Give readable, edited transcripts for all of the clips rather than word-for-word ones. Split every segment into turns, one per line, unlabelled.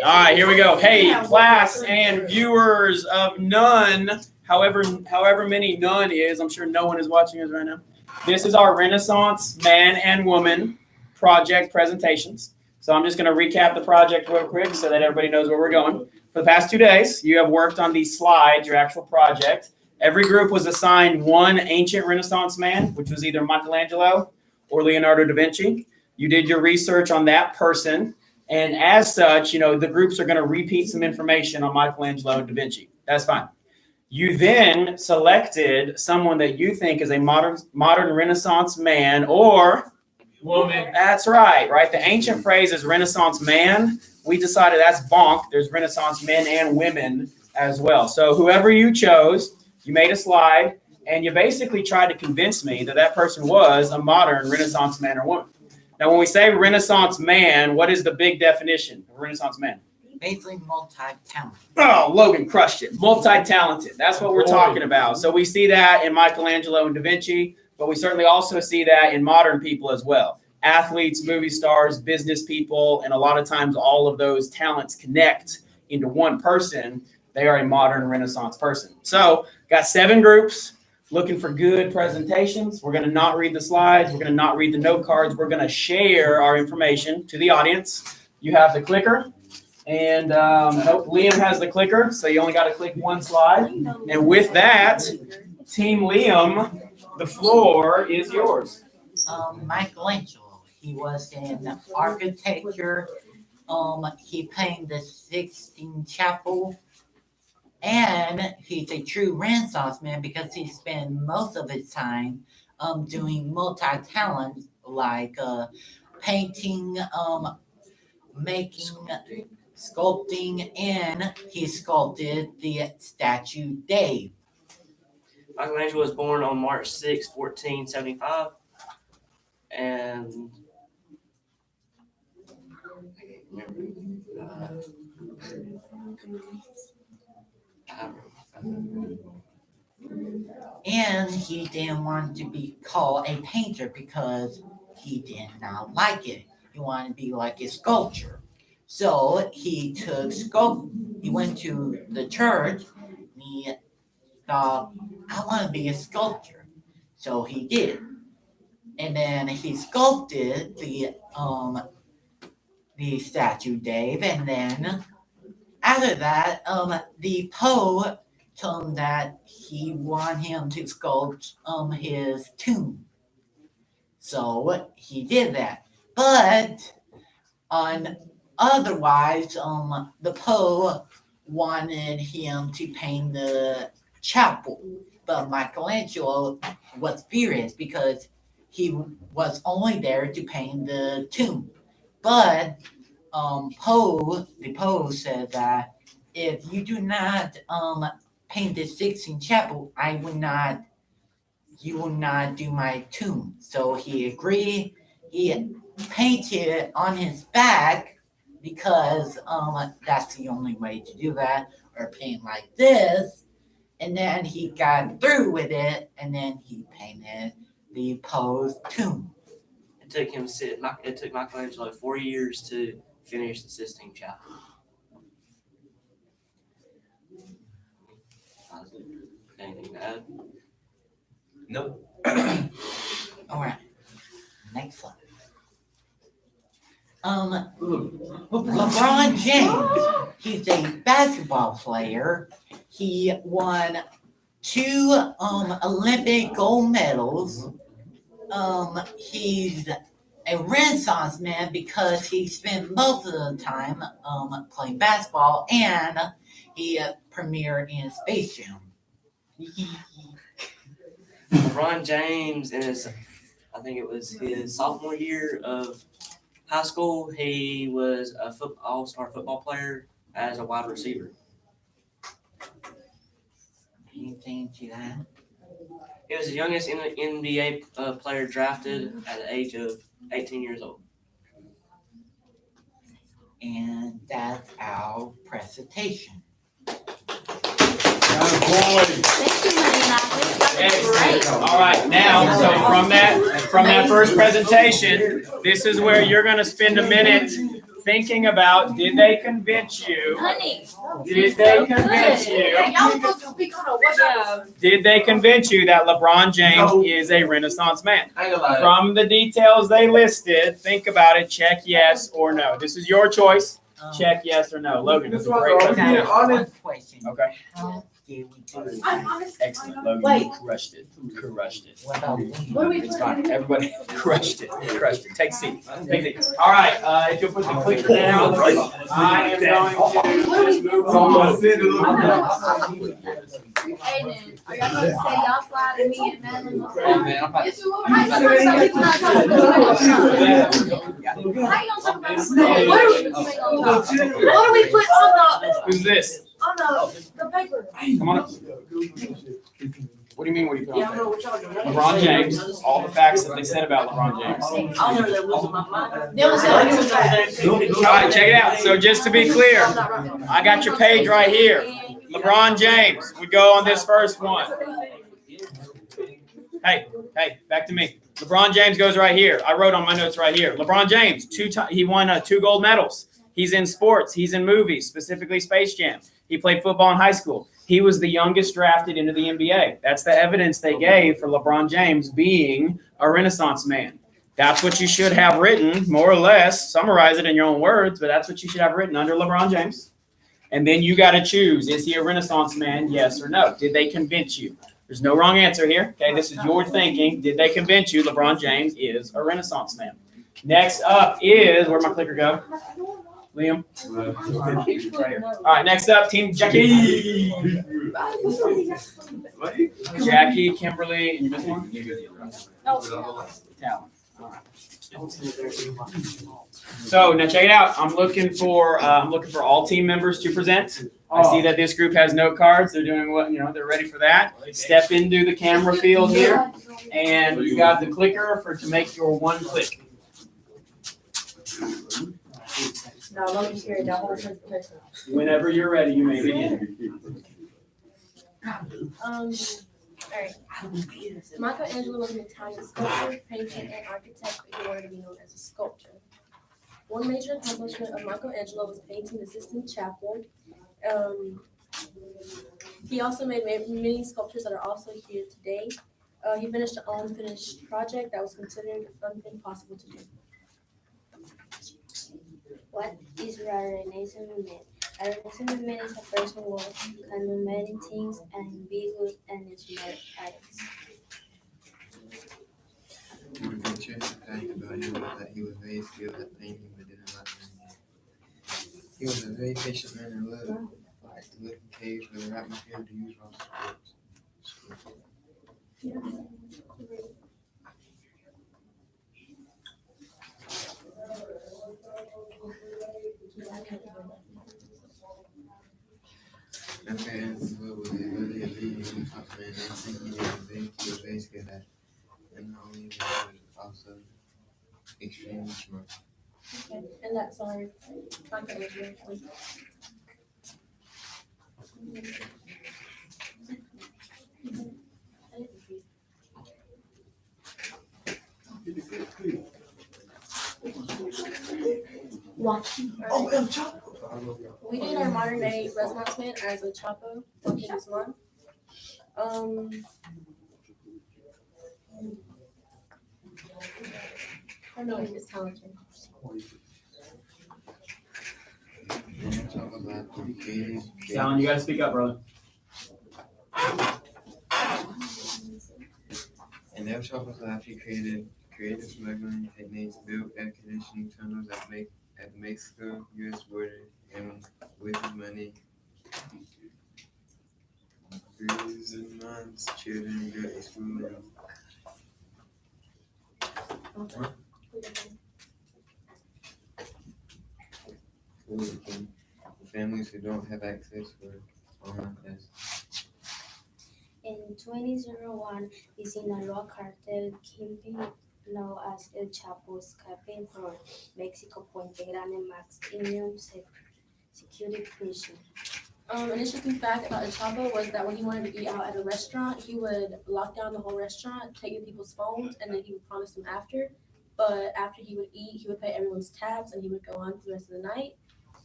All right, here we go. Hey, class and viewers of none, however many none is, I'm sure no one is watching us right now. This is our Renaissance Man and Woman project presentations. So I'm just going to recap the project real quick so that everybody knows where we're going. For the past 2 days, you have worked on these slides, your actual project. Every group was assigned one ancient Renaissance man, which was either Michelangelo or Leonardo da Vinci. You did your research on that person. And as such, the groups are going to repeat some information on Michelangelo and Da Vinci. That's fine. You then selected someone that you think is a modern Renaissance man or woman. That's right? The ancient phrase is Renaissance man. We decided that's bonk. There's Renaissance men and women as well. So whoever you chose, you made a slide, and you basically tried to convince me that that person was a modern Renaissance man or woman. Now, when we say Renaissance man, what is the big definition of Renaissance man?
Basically multi-talented.
Oh, Logan crushed it. Multi-talented. That's what we're talking about. So we see that in Michelangelo and Da Vinci, but we certainly also see that in modern people as well. Athletes, movie stars, business people, and a lot of times all of those talents connect into one person. They are a modern Renaissance person. So got 7 groups. Looking for good presentations. We're going to not read the slides. We're going to not read the note cards. We're going to share our information to the audience. You have the clicker. And Liam has the clicker, so you only got to click one slide. And with that, Team Liam, the floor is yours.
Michelangelo, he was in architecture. He painted the Sistine Chapel. And he's a true Renaissance man because he spent most of his time doing multi-talent like painting, making, sculpting, and he sculpted the statue Dave.
Michelangelo was born on March 6, 1475. And I can't remember.
And he didn't want to be called a painter because he did not like it. He wanted to be like a sculptor. So he went to the church and he thought, I want to be a sculptor. So he did. And then he sculpted the statue Dave, and then after that, the Pope told him that he wanted him to sculpt his tomb. So he did that. But otherwise, the Pope wanted him to paint the chapel. But Michelangelo was furious because he was only there to paint the tomb. But the Pope said that if you do not paint the Sistine Chapel, you will not do my tomb. So he agreed. He painted on his back because that's the only way to do that, or paint like this. And then he got through with it, and then he painted the Pope's tomb.
It took Michelangelo 4 years to finish the Sistine Chapel. Anything to add?
Nope.
All right. Next slide. LeBron James. He's a basketball player. He won 2 Olympic gold medals. He's a Renaissance man because he spent most of the time playing basketball, and he premiered in Space Jam.
LeBron James, I think it was his sophomore year of high school, he was a all-star football player as a wide receiver.
Anything to that?
He was the youngest NBA player drafted at the age of 18 years old.
And that's our presentation.
Thank you, Honey.
All right, now, so from that first presentation, this is where you're going to spend a minute thinking about, did they convince you?
Honey.
Did they convince you?
Y'all supposed to speak on a what?
Did they convince you that LeBron James is a Renaissance man?
I ain't gonna lie.
From the details they listed, think about it, check yes or no. This is your choice. Check yes or no. Logan, this is a great
Okay,
question.
one question.
Okay.
How did we do it?
I'm honest.
Excellent, Logan.
Wait.
You crushed it. Crushed it.
What about
What do we
It's
put
fine.
in?
Everybody crushed it. Crushed it. Take a seat. Take a seat. All right. If you'll put the clicker down, I am going to just move on.
Hey then, are y'all gonna say y'all slide and me and Madeline?
Yes, you will. I said something when I talked about it.
How you gonna talk about it?
What do we put on
Who's this?
the paper?
Come on up. What do you mean, what do you put
Yeah, I
on
don't know
there?
what y'all doing.
LeBron James, all the facts that they said about LeBron James.
I was over there losing my mind. They was telling me
All right, check it out. So just to be clear, I got your page right here. LeBron James would go on this first one. Hey, back to me. LeBron James goes right here. I wrote on my notes right here. LeBron James, he won 2 gold medals. He's in sports. He's in movies, specifically Space Jam. He played football in high school. He was the youngest drafted into the NBA. That's the evidence they gave for LeBron James being a Renaissance man. That's what you should have written, more or less. Summarize it in your own words, but that's what you should have written under LeBron James. And then you got to choose, is he a Renaissance man, yes or no? Did they convince you? There's no wrong answer here. Okay, this is your thinking. Did they convince you LeBron James is a Renaissance man? Next up is, where'd my clicker go? Liam? Right here. All right, next up, Team Jackie. Jackie, Kimberly, and you missed one? Talon. All right. So now check it out. I'm looking for all team members to present. I see that this group has note cards. They're doing what, they're ready for that. Step into the camera field here, and you got the clicker to make your one click.
No, let me hear it. Don't hold it.
Whenever you're ready, you may begin.
Alright. Michelangelo was an Italian sculptor, painter, and architect, but he wanted to be known as a sculptor. One major accomplishment of Michelangelo was painting the Sistine Chapel. He also made many sculptures that are also here today. He finished an unfinished project that was considered impossible to do.
What is a Renaissance movement? A Renaissance movement is a person who can do many things and be good and smart artists.
One interesting fact about him was that he was very skilled at painting but didn't like painting. He was a very patient man and liked to live in caves where the atmosphere to use for sports. Michelangelo was a really leading top man and he was very skilled at it. And not only that, he was also extremely smart.
Okay, and that's our Michelangelo. We did our modern day Renaissance man as a Chapo, Joaquin Guzman. I know he was talented.
Talon, you gotta speak up, brother.
And their shop was after created creative smuggling techniques, built air conditioning tunnels at the Mexico-U.S. border, and with his money, Guzman's children built a school for families who don't have access for online classes.
In 2001, the Sinaloa cartel kingpin known as El Chapo escaping from Mexico Puente Grande maximum security prison.
An interesting fact about El Chapo was that when he wanted to eat out at a restaurant, he would lock down the whole restaurant, take people's phones, and then he would promise them after. but after he would eat, he would pay everyone's tabs and he would go on for the rest of the night.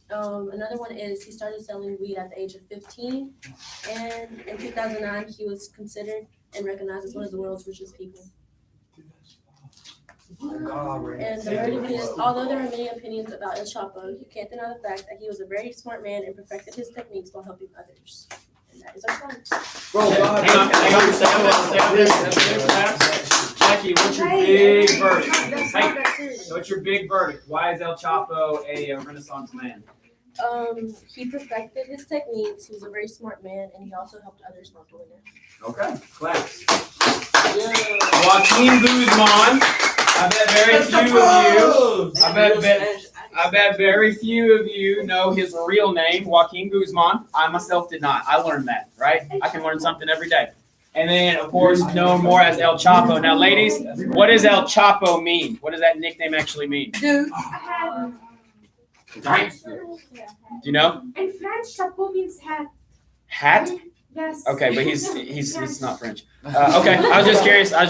Another one is he started selling weed at the age of 15, and in 2009 he was considered and recognized as one of the world's richest people. And the verdict is, although there are many opinions about El Chapo, you can't deny the fact that he was a very smart man and perfected his techniques while helping others. And that is our song.
Hang on, stay on. Jackie, what's your big verdict? Hey, what's your big verdict? Why is El Chapo a Renaissance man?
He perfected his techniques. He was a very smart man, and he also helped others while doing it.
Okay, class. Joaquin Guzman. I bet very few of you. I bet very few of you know his real name, Joaquin Guzman. I myself did not. I learned that, right? I can learn something every day. And then, of course, known more as El Chapo. Now, ladies, what does El Chapo mean? What does that nickname actually mean?
Dude.
Right? Do you know?
In French, chapeau means hat.
Hat?
Yes.
Okay, but he's not French. Okay, I was just curious. I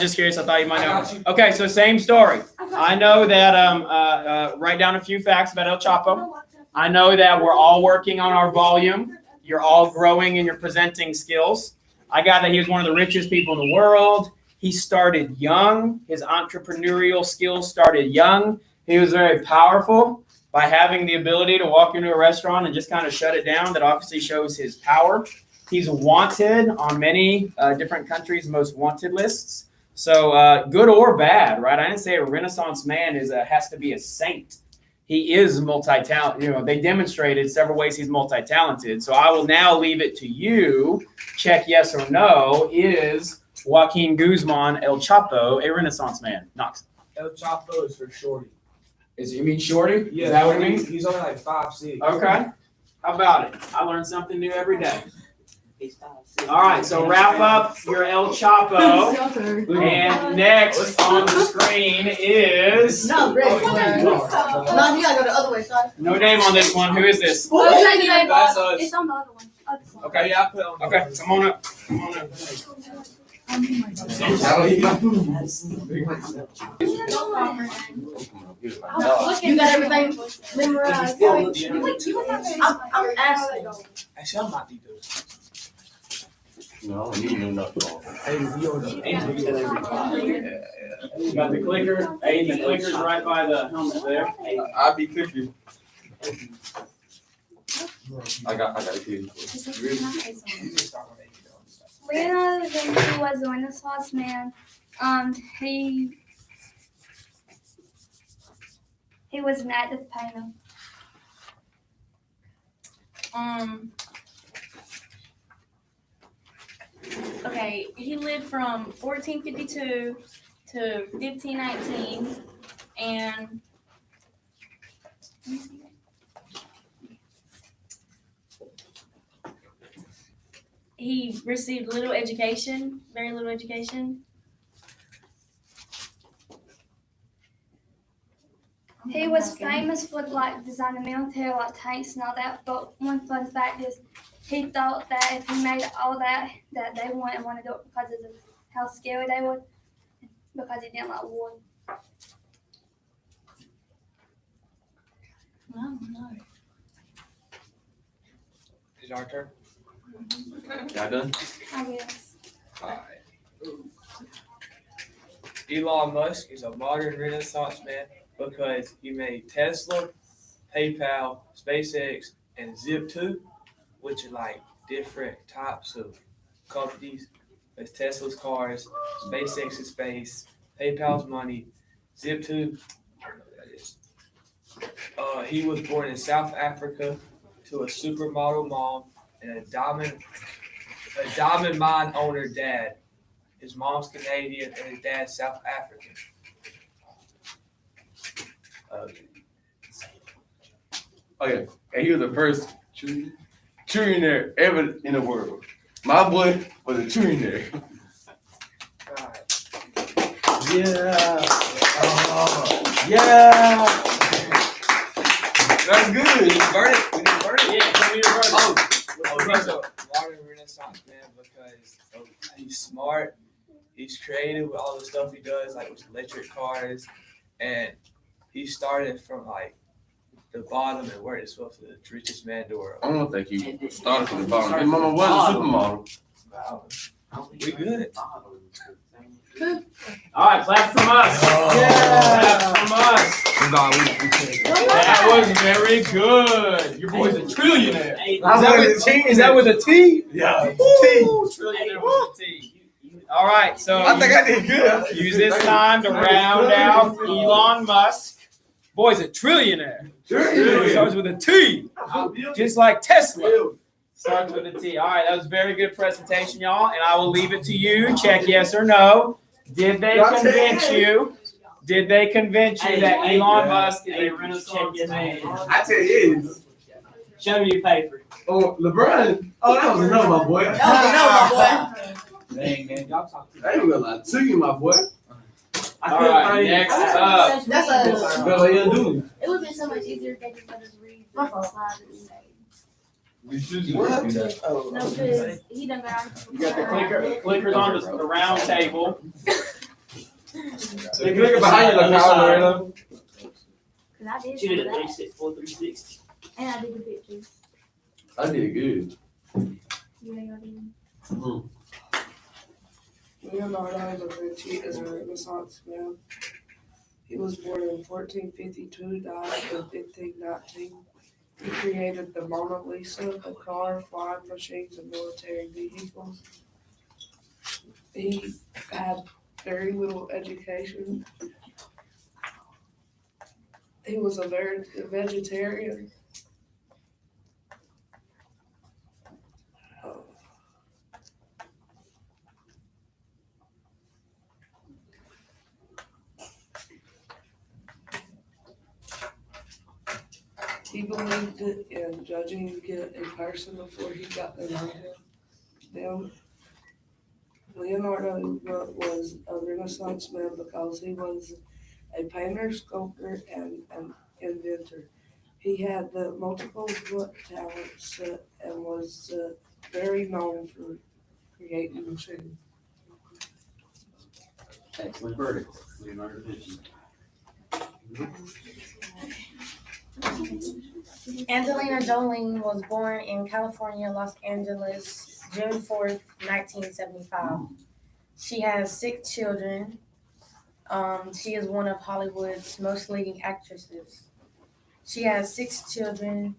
thought you might know. Okay, so same story. I know that write down a few facts about El Chapo. I know that we're all working on our volume. You're all growing in your presenting skills. I got that he was one of the richest people in the world. He started young. His entrepreneurial skills started young. He was very powerful by having the ability to walk into a restaurant and just kind of shut it down. That obviously shows his power. He's wanted on many different countries' most wanted lists. So good or bad, right? I didn't say a Renaissance man has to be a saint. He is multi-talented. You know, they demonstrated several ways he's multi-talented. So I will now leave it to you. Check yes or no. Is Joaquin Guzman, El Chapo, a Renaissance man? Knox.
El Chapo is for shorty.
You mean shorty?
Yeah,
is that what it means?
He's only like 5'6".
Okay. How about it? I learn something new every day.
He's 5'6".
All right, so wrap up your El Chapo. And next on the screen is
No, Greg. No, you gotta go the other way, son.
no name on this one. Who is this?
That's us.
It's on the other one.
Okay,
Yeah, I put on.
okay, come on up. Come on up.
You got everything memorized. I'm asking.
Actually, I might be good.
No, you knew nothing.
Hey, we on the
You got the clicker. Hey, the clicker's right by the helmet there.
I'll be cooking. I got a kid.
Leonardo da Vinci was a Renaissance man. He was an active painter.
Okay, he lived from 1452 to 1519, and he received little education, very little education.
He was famous for like designing military like tanks and all that. But one fun fact is, he thought that if he made all that they wouldn't want to do it because of how scary they were, because he didn't like war.
No, no.
Is our turn?
Y'all done?
I guess.
Alright. Elon Musk is a modern Renaissance man because he made Tesla, PayPal, SpaceX, and Zip2, which are like different types of companies. There's Tesla's cars, SpaceX is space, PayPal's money, Zip2, I don't know what that is. He was born in South Africa to a supermodel mom and a diamond mine owner dad. His mom's Canadian and his dad's South African.
Okay, and he was the first trillionaire ever in the world. My boy was a trillionaire.
Alright.
Yeah. Yeah. That's good.
We didn't burn it.
Yeah, tell me your brother.
He's a modern Renaissance man because he's smart. He's creative with all the stuff he does, like with electric cars. and he started from like the bottom and worked his way to the richest man in the world.
I don't think he started from the bottom. His mama was a supermodel.
We good.
All right, clap from us. Clap from us. That was very good. Your boy's a trillionaire. Is that with a T?
Yeah.
Woo, trillionaire with a T. All right, so
I think I did good.
use this time to round out Elon Musk. Boy's a trillionaire. Starts with a T, just like Tesla. Starts with a T. All right, that was a very good presentation, y'all. And I will leave it to you. Check yes or no. Did they convince you? Did they convince you that Elon Musk is a Renaissance man?
I tell you.
Show me your paper.
Oh, LeBron. Oh, that was enough, my boy.
Dang, man, y'all talk
I ain't gonna lie to you, my boy.
All right, next up.
That's a.
That's what you do.
It would have been so much easier if they just let us read the slides and say.
What?
No, because he done got.
You got the clickers on the round table.
The clicker behind you, like how Loretta.
Cause I did.
She did a
some of that.
360.
And I did the pictures.
I did good.
You know what I mean?
Leonardo da Vinci is a Renaissance man. He was born in 1452, died in 1519. He created the Mona Lisa, the car, flying machines, and military vehicles. He had very little education. He was a vegetarian. He believed in judging a person before he got to know them. Leonardo was a Renaissance man because he was a painter, sculptor, and an inventor. He had the multiple talents and was very known for creating machines.
Excellent verdict, Leonardo da Vinci.
Angelina Jolie was born in California, Los Angeles, June 4th, 1975. She has 6 children. She is one of Hollywood's most leading actresses. She has 6 children.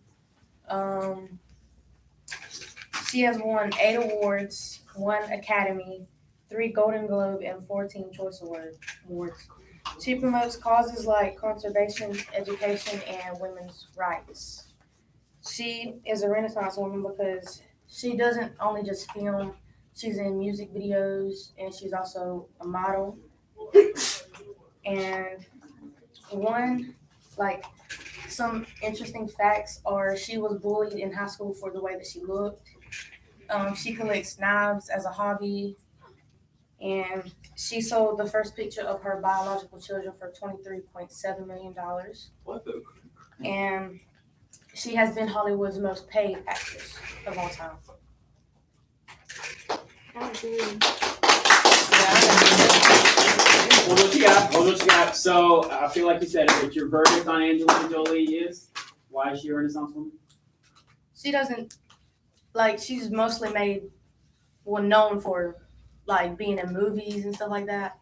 She has won 8 awards, 1 Academy, 3 Golden Globe, and 14 Choice Awards. She promotes causes like conservation, education, and women's rights. She is a Renaissance woman because she doesn't only just film, she's in music videos, and she's also a model. And some interesting facts are she was bullied in high school for the way that she looked. She collects knives as a hobby. And she sold the first picture of her biological children for $23.7 million.
What the?
And she has been Hollywood's most paid actress of all time.
Well, what you got? So I feel like you said it, but your verdict on Angelina Jolie is why is she a Renaissance woman?
She doesn't, she's mostly known for being in movies and stuff like that,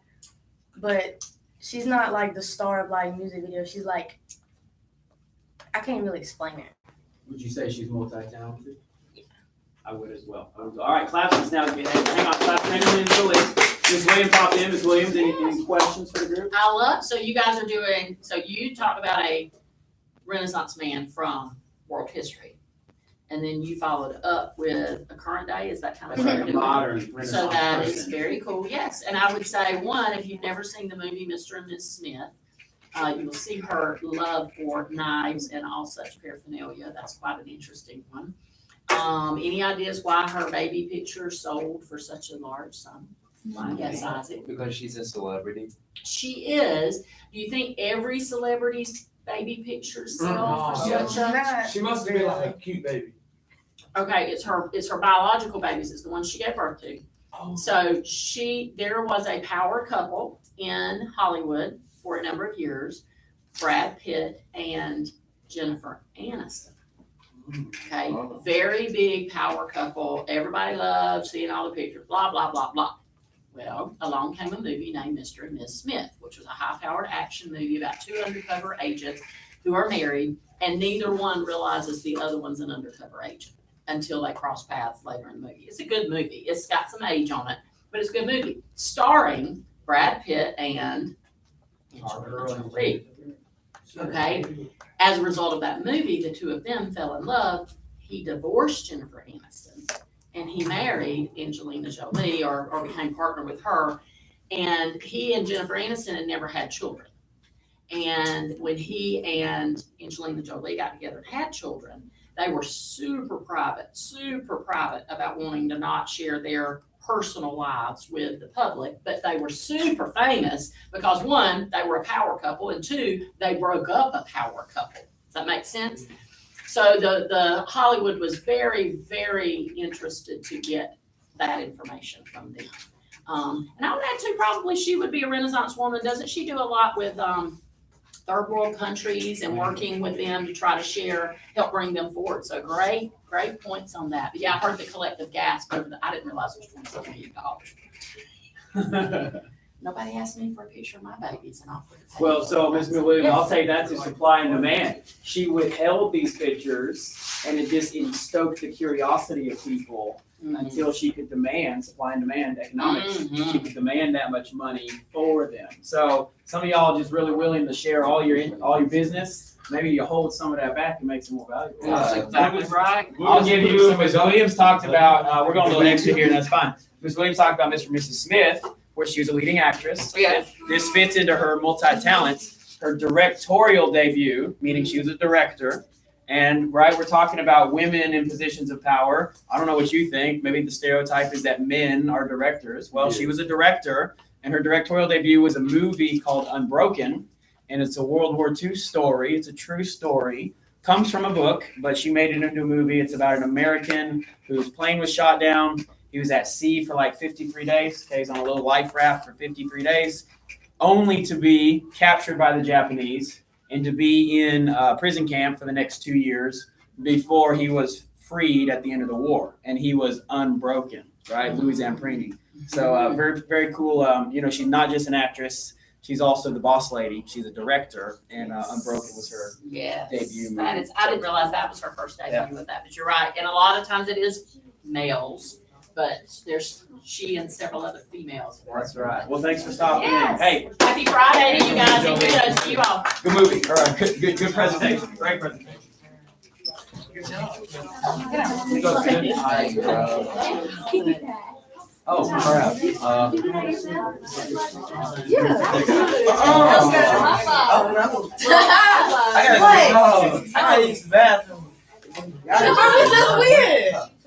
but she's not the star of music videos. She's I can't really explain it.
Would you say she's multi-talented? Yeah. I would as well. All right, claps now. Hang on, clap. Angelina Jolie. Ms. Williams popped in. Ms. Williams, any questions for the group?
So you guys are doing, so you talked about a Renaissance man from world history. And then you followed up with a current day. Is that kind of
like a modern Renaissance
So that
person.
is very cool. Yes, and I would say if you've never seen the movie Mr. and Miss Smith, you will see her love for knives and all such paraphernalia. That's quite an interesting one. Any ideas why her baby picture sold for such a large sum? Yes, Isaac.
Because she's a celebrity.
She is. Do you think every celebrity's baby pictures sell for such a?
She must be like a cute baby.
Okay, it's her biological babies. It's the one she gave birth to.
Oh.
So there was a power couple in Hollywood for a number of years, Brad Pitt and Jennifer Aniston. Okay, very big power couple. Everybody loves seeing all the pictures, blah, blah, blah, blah. Well, along came a movie named Mr. and Miss Smith, which was a high-powered action movie about two undercover agents who are married, and neither one realizes the other one's an undercover agent until they cross paths later in the movie. It's a good movie. It's got some age on it, but it's a good movie. Starring Brad Pitt and Angelina Jolie. Okay, as a result of that movie, the two of them fell in love. He divorced Jennifer Aniston and he married Angelina Jolie or became partner with her. And he and Jennifer Aniston had never had children. And when he and Angelina Jolie got together and had children, they were super private about wanting to not share their personal lives with the public, but they were super famous because one, they were a power couple, and two, they broke up a power couple. Does that make sense? So the Hollywood was very, very interested to get that information from them. And I would add too, probably she would be a Renaissance woman. Doesn't she do a lot with third world countries and working with them to try to help bring them forward? So great points on that. But yeah, I heard the collective gasp over I didn't realize it was $27 million. Nobody asked me for a picture of my babies, and I'll put it.
Well, so Ms. Williams, I'll take that to supply and demand. She withheld these pictures, and it just stoked the curiosity of people until she could demand, supply and demand economics. She could demand that much money for them. So some of y'all just really willing to share all your business. Maybe you hold some of that back and make it more valuable.
That's exactly right.
I'll give you, Ms. Williams talked about, we're going a little extra here, and that's fine. Ms. Williams talked about Mr. and Mrs. Smith, where she was a leading actress.
Yeah.
This fits into her multi-talents, her directorial debut, meaning she was a director. And we're talking about women in positions of power. I don't know what you think. Maybe the stereotype is that men are directors. Well, she was a director, and her directorial debut was a movie called Unbroken. And it's a World War II story. It's a true story. Comes from a book, but she made it into a movie. It's about an American whose plane was shot down. He was at sea for like 53 days. Okay, he's on a little life raft for 53 days, only to be captured by the Japanese and to be in a prison camp for the next 2 years before he was freed at the end of the war. And he was unbroken, right? Louis Zamprini. So very, very cool. She's not just an actress. She's also the boss lady. She's a director, and Unbroken was her debut movie.
I didn't realize that was her first debut with that, but you're right. And a lot of times it is males, but there's she and several other females.
That's right. Well, thanks for stopping
Yes.
in. Hey,
Happy Friday to you guys, and kudos to you all.
good movie. All right, good presentation. Great presentation. Oh, crap. I gotta use the bathroom.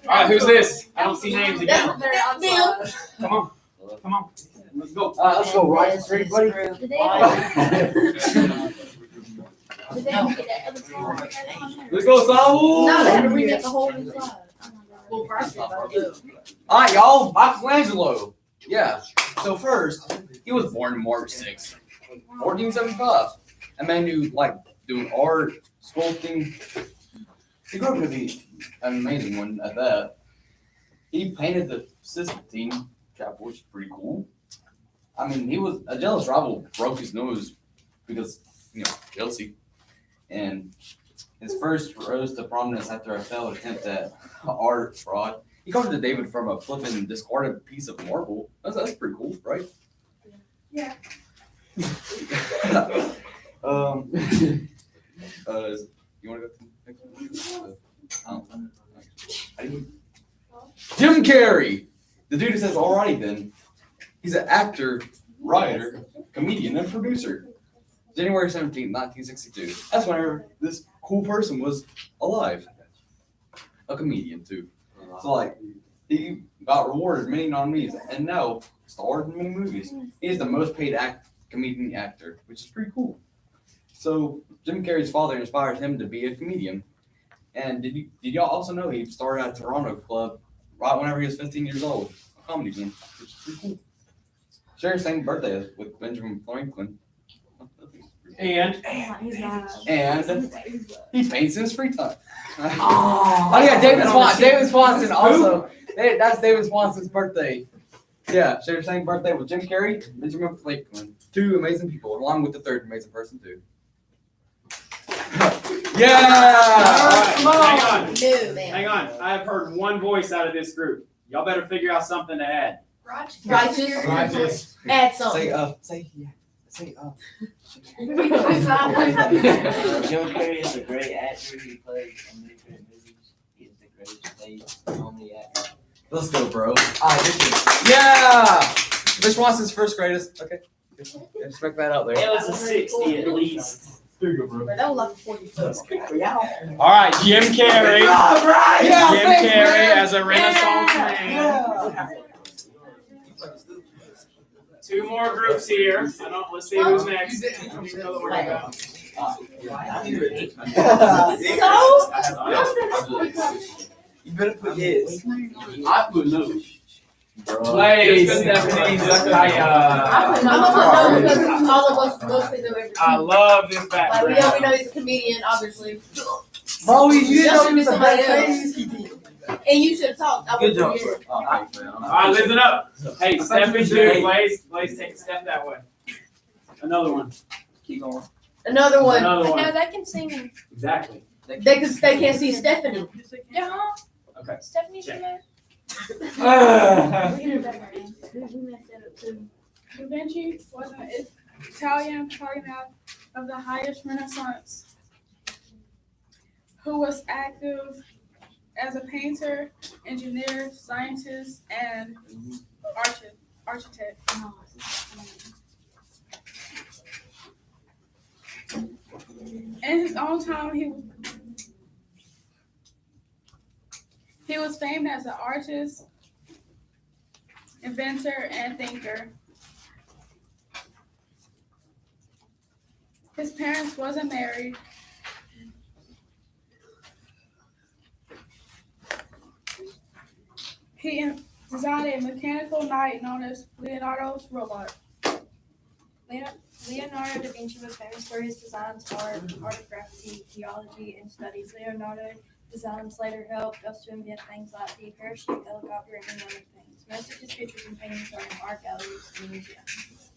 All right, who's this? I don't see names again. Come on. Let's go.
Let's go right straight, buddy.
Let's go, Saul.
All right, y'all. Michelangelo. Yeah. So first, he was born March 6th, 1475. A man who liked doing art, sculpting. He grew up to be an amazing one at that. He painted the Sistine Chapel, which is pretty cool. I mean, he was a jealous rival, broke his nose because, jealousy. And his first rose to prominence after a failed attempt at art fraud. He conquered David from a flipping discarded piece of marble. That's pretty cool, right?
Yeah.
You want to go to the next one? Jim Carrey. The dude who says, alrighty then. He's an actor, writer, comedian, and producer. January 17th, 1962. That's whenever this cool person was alive. A comedian, too. So, he got rewarded many nominees and now starred in many movies. He is the most paid comedian actor, which is pretty cool. So, Jim Carrey's father inspired him to be a comedian. And did y'all also know he started at a Toronto club right whenever he was 15 years old? A comedy club, which is pretty cool. Shared the same birthday with Benjamin Franklin.
And
he paints in his free time. Oh yeah, David Swanson also. That's David Swanson's birthday. Yeah, share the same birthday with Jim Carrey, Benjamin Franklin. Two amazing people, along with the third amazing person too. Yeah!
Hang on.
No, man.
Hang on. I have heard one voice out of this group. Y'all better figure out something to add.
Righteous. Add something.
Say
Jim Carrey is a great actor. He plays in many great movies. He is the greatest made comedy actor.
Let's go, bro. Yeah! This Swanson's first greatest. Okay. Expect that out there.
It was a 60 at least.
There you go, bro.
That was like 40.
All right, Jim Carrey.
Yeah,
Jim
thanks,
Carrey
man.
as a Renaissance man.
Yeah.
Two more groups here. Let's see who's next.
You better put yes.
I put no.
Blaze, Stephanie, Zachariah.
I'm gonna put no because all of us mostly know everything.
I love this
Like
background.
we know he's a comedian, obviously.
Bro, you didn't know
That
he was a
should be
bad
somebody And you should have talked. I
Good job,
wouldn't hear.
bro. Oh, thanks, man.
All right, listen up. Hey, Stephanie, dude, Blaze, take a step that way. Another one.
Keep going.
Another one.
Another
No,
one.
they can sing.
Exactly.
They can't see Stephanie.
Yeah.
Okay.
Stephanie's
Check.
in there.
Da Vinci was an Italian cardinal of the highest Renaissance who was active as a painter, engineer, scientist, and architect. In his own time, he was famed as an artist, inventor, and thinker. His parents wasn't married. He designed a mechanical knight known as Leonardo's robot.
Leonardo da Vinci was famous for his designs, art, cartography, geology, and studies. Leonardo's designs later helped us to invent things like the parachute, helicopter, and many other things. Most of his pictures and paintings are in art galleries and museums.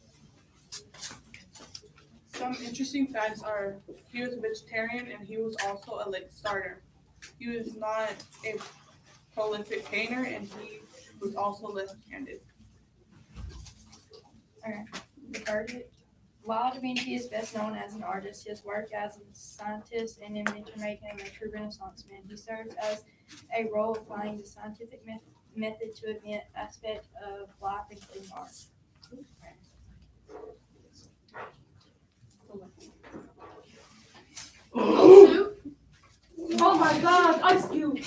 Some interesting facts are he was a vegetarian and he was also a late starter. He was not a prolific painter and he was also left-handed.
While Da Vinci is best known as an artist, his work as a scientist and inventor made him a true Renaissance man. He serves as a role applying the scientific method to invent aspects of life, including art.
Oh my God, Ice Cube!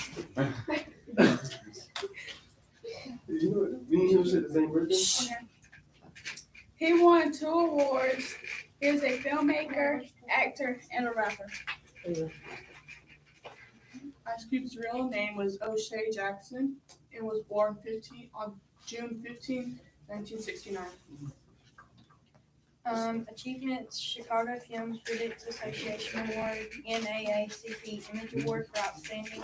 We didn't even say the same birthday.
He won 2 awards. He is a filmmaker, actor, and a rapper. Ice Cube's real name was O'Shea Jackson and was born on June 15, 1969.
Achievements: Chicago Film Critics Association Award, NAACP Image Award for Outstanding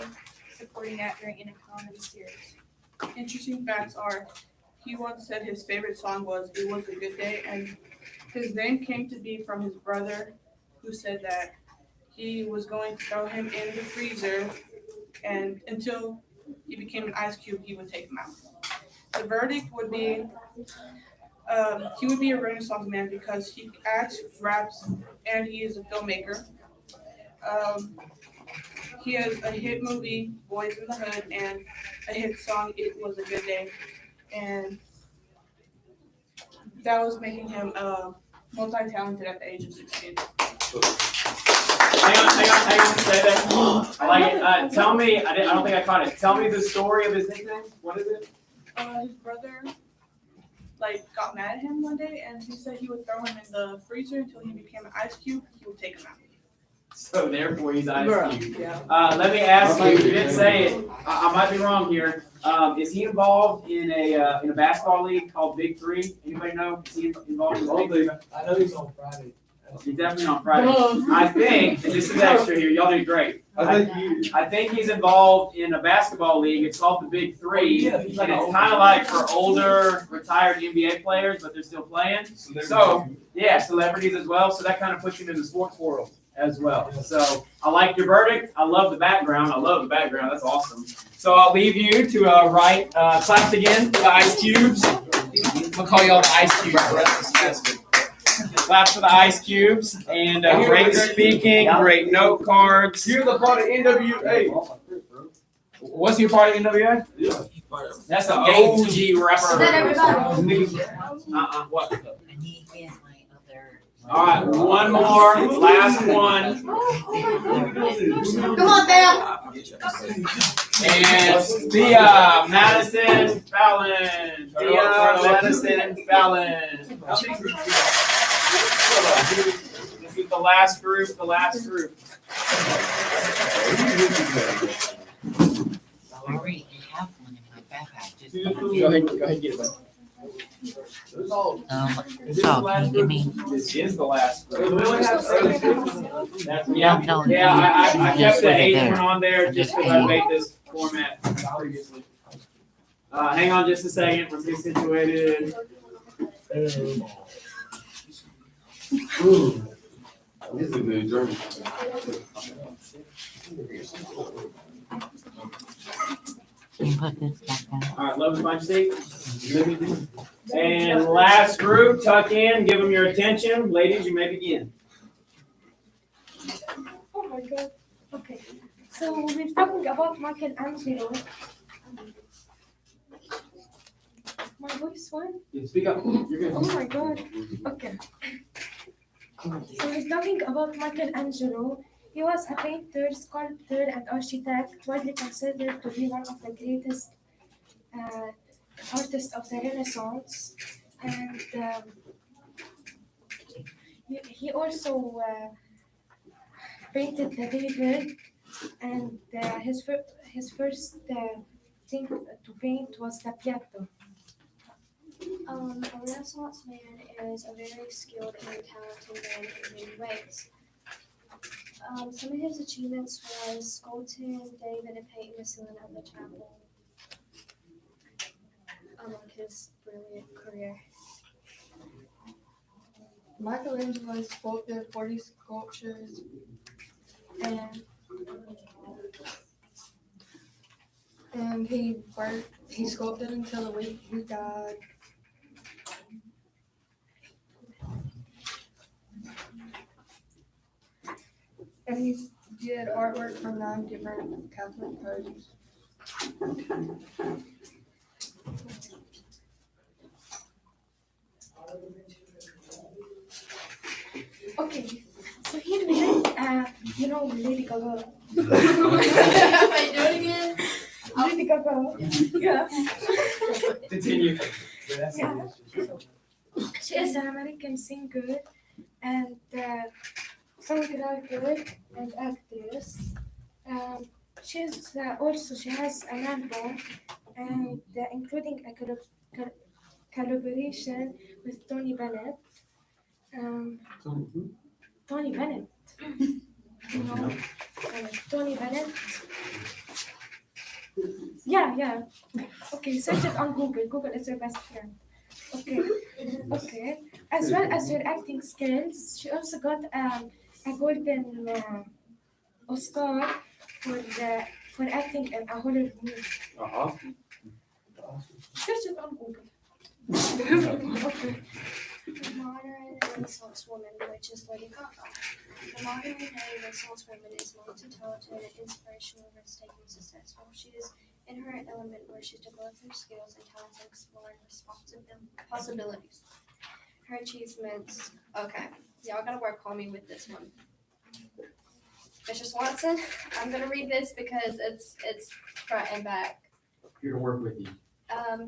Supporting Actor in a Comedy Series.
Interesting facts are he once said his favorite song was It Was a Good Day, and his name came to be from his brother who said that he was going to throw him in the freezer and until he became an ice cube, he would take him out. The verdict would be he would be a Renaissance man because he acts, raps, and he is a filmmaker. He has a hit movie, Boys in the Hood, and a hit song, It Was a Good Day. And that was making him multi-talented at the age of 16.
Hang on. Say that. I like it. Tell me, I don't think I caught it. Tell me the story of his nickname. What is it?
His brother got mad at him one day, and he said he would throw him in the freezer until he became an ice cube. He would take him out.
So therefore, he's Ice Cube.
Yeah.
Let me ask you. You didn't say it. I might be wrong here. Is he involved in a basketball league called Big Three? Anybody know? Is he involved in Big Three?
I know he's on Friday.
He's definitely on Friday. I think, and this is extra here, y'all did great. I think he's involved in a basketball league. It's called the Big Three. And it's kind of like for older, retired NBA players, but they're still playing. So, yeah, celebrities as well. So that kind of puts him in the sports world as well. So I like your verdict. I love the background. That's awesome. So I'll leave you to write claps again for the Ice Cubes. We'll call y'all the Ice Cubes for the rest of the semester. Claps for the Ice Cubes, and great speaking, great note cards.
You're the part of NWA.
What's your part of NWA?
Yeah.
That's the OG rapper. What?
I need to get my other.
All right, one more, last one.
Come on, Dale.
And Thea Madison Fallon. Thea Madison Fallon. This is the last group.
I already have one in my backpack. Just
Go ahead, get it.
so can you give me?
This is the last group.
No,
I kept the eighth
there.
one on there just because I made this format previously. Hang on just a second. Let's get situated.
This is a good journey.
Can you put this back down?
All right, love the bunch seat. And last group, tuck in, give them your attention. Ladies, you may begin.
Oh my god. Okay. So we're talking about Michelangelo. My voice went?
Speak up. You're good.
Oh my god. Okay. So we're talking about Michelangelo. He was a painter, sculptor, and architect, widely considered to be one of the greatest artists of the Renaissance. And he also painted the David, and his first thing to paint was the Pietro.
A Renaissance man is a very skilled and talented man in many ways. Some of his achievements was sculpting David and painting the ceiling of the chapel. Like his brilliant career.
Michelangelo sculpted 40 sculptures and he sculpted until the week he died. And he did artwork for 9 different Catholic popes.
Okay, so he did, Lady Gaga.
Am I doing it again?
Lady Gaga. Yeah.
Continue.
Yeah. She is an American singer and songwriter and actress. She has an album and including a collaboration with Tony Bennett. Tony Bennett. Tony Bennett. Yeah. Okay, search it on Google. Google is your best friend. Okay. As well as her acting skills, she also got a golden Oscar for acting in a horror movie. Search it on Google. Okay.
The modern Renaissance woman, which is Lady Gaga. The modern Renaissance woman is multi-talented, inspirational, risk-taking, successful. She is in her element where she's developed her skills and talents and exploring possibilities. Her achievements. Okay, y'all gotta work on me with this one. Mr. Swanson, I'm gonna read this because it's front and back.
Here to work with you.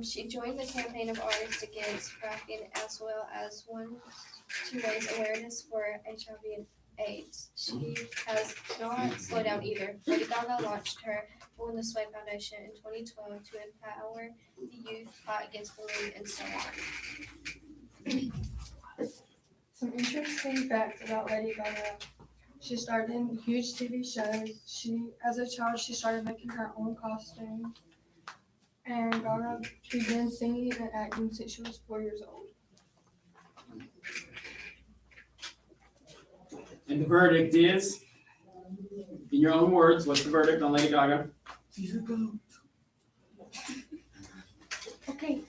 She joined the campaign of artists against fracking as well as one to raise awareness for HIV and AIDS. She has not slowed down either. Lady Gaga launched her Born This Way Foundation in 2012 to empower the youth, fight against bullying, and so on.
So
Some interesting facts about Lady Gaga. She starred in huge TV shows. As a child, she started making her own costumes. And Gaga began singing and acting since she was 4 years old.
And the verdict is, in your own words, what's the verdict on Lady Gaga?
She's a goat.
Okay,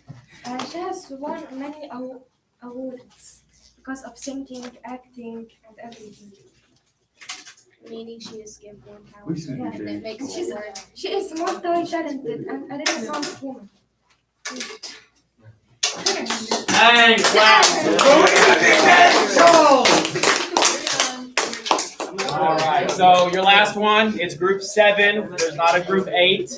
she has won many awards because of singing, acting, and everything.
Meaning she is given more power.
We should
Yeah,
do
That makes
She's-
it work.
She is multi-talented and a Renaissance woman.
Hey, clap. All right, so your last one, it's group 7. There's not a group 8.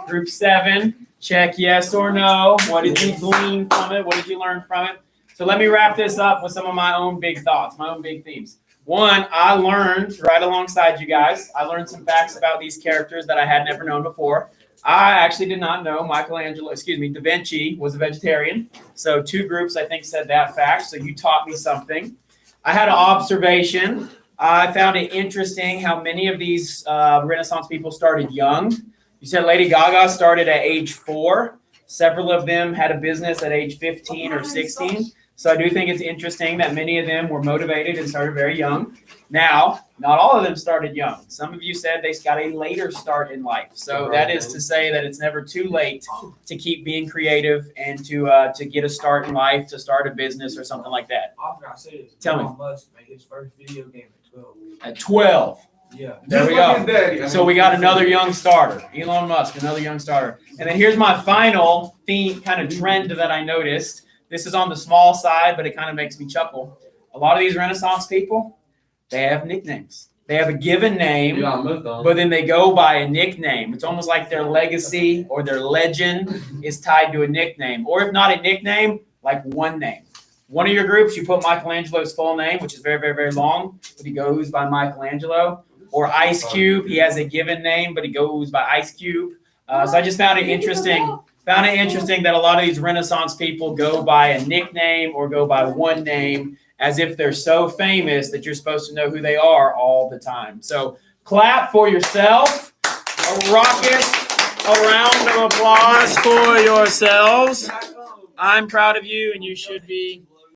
Group 7, check yes or no. What did you glean from it? What did you learn from it? So let me wrap this up with some of my own big thoughts, my own big themes. One, I learned right alongside you guys, I learned some facts about these characters that I had never known before. I actually did not know Da Vinci was a vegetarian. So 2 groups, I think, said that fact. So you taught me something. I had an observation. I found it interesting how many of these Renaissance people started young. You said Lady Gaga started at age 4. Several of them had a business at age 15 or 16. So I do think it's interesting that many of them were motivated and started very young. Now, not all of them started young. Some of you said they got a later start in life. So that is to say that it's never too late to keep being creative and to get a start in life, to start a business or something like that.
I forgot to say this.
Tell me.
Elon Musk made his first video game at 12.
At 12.
Yeah.
There we
Just like
go.
his daddy.
So we got another young starter, Elon Musk, another young starter. And then here's my final theme, kind of trend that I noticed. This is on the small side, but it kind of makes me chuckle. A lot of these Renaissance people, they have nicknames. They have a given name, but then they go by a nickname. It's almost like their legacy or their legend is tied to a nickname. Or if not a nickname, like one name. One of your groups, you put Michelangelo's full name, which is very, very, very long, but he goes by Michelangelo. Or Ice Cube, he has a given name, but he goes by Ice Cube. So I just found it interesting. Found it interesting that a lot of these Renaissance people go by a nickname or go by one name as if they're so famous that you're supposed to know who they are all the time. So clap for yourself. A raucous round of applause for yourselves. I'm proud of you, and you should be